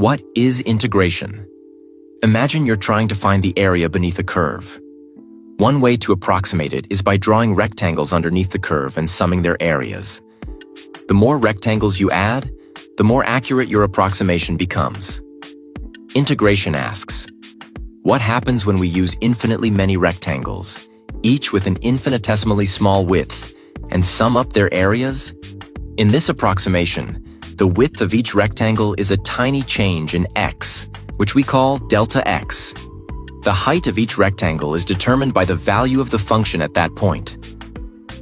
What is integration? Imagine you're trying to find the area beneath a curve. One way to approximate it is by drawing rectangles underneath the curve and summing their areas. The more rectangles you add, the more accurate your approximation becomes. Integration asks, what happens when we use infinitely many rectangles, each with an infinitesimally small width, and sum up their areas? In this approximation, the width of each rectangle is a tiny change in x, which we call delta x. The height of each rectangle is determined by the value of the function at that point.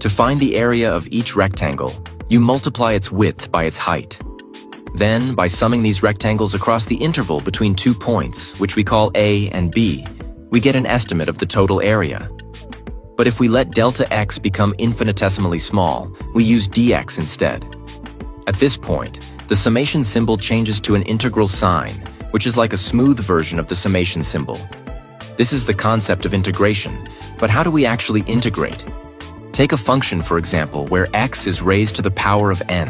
To find the area of each rectangle, you multiply its width by its height. Then, by summing these rectangles across the interval between 2 points, which we call A and B, we get an estimate of the total area. But if we let delta x become infinitesimally small, we use dx instead. At this point, the summation symbol changes to an integral sign, which is like a smooth version of the summation symbol. This is the concept of integration, but how do we actually integrate? Take a function, for example, where x is raised to the power of n.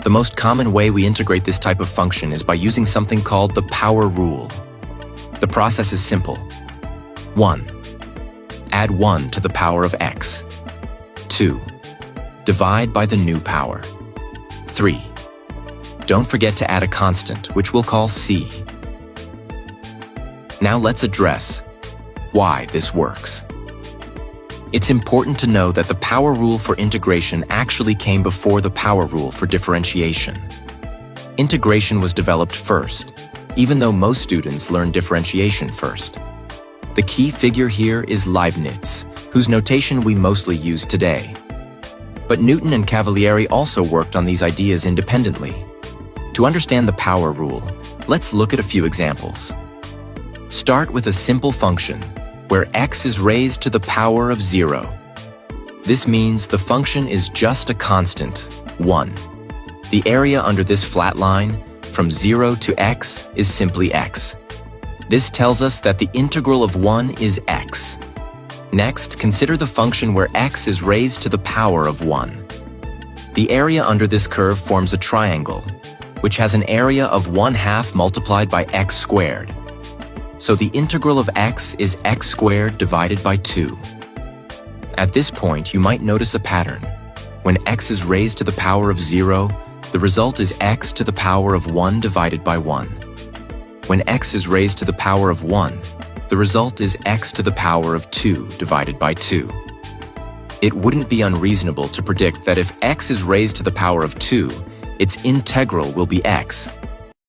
The most common way we integrate this type of function is by using something called the power rule. The process is simple. 1. Add 1 to the power of x. 2. Divide by the new power. 3. Don't forget to add a constant, which we'll call c. Now let's address why this works. It's important to know that the power rule for integration actually came before the power rule for differentiation. Integration was developed first, even though most students learn differentiation first. The key figure here is Leibniz, whose notation we mostly use today. But Newton and Cavalieri also worked on these ideas independently. To understand the power rule, let's look at a few examples. Start with a simple function, where x is raised to the power of 0. This means the function is just a constant, 1. The area under this flat line, from 0 to x, is simply x. This tells us that the integral of 1 is x. Next, consider the function where x is raised to the power of 1. The area under this curve forms a triangle, which has an area of 1/2 multiplied by x squared. So the integral of x is x squared divided by 2. At this point, you might notice a pattern. When x is raised to the power of 0, the result is x to the power of 1 divided by 1. When x is raised to the power of 1, the result is x to the power of 2 divided by 2. It wouldn't be unreasonable to predict that if x is raised to the power of 2, its integral will be x.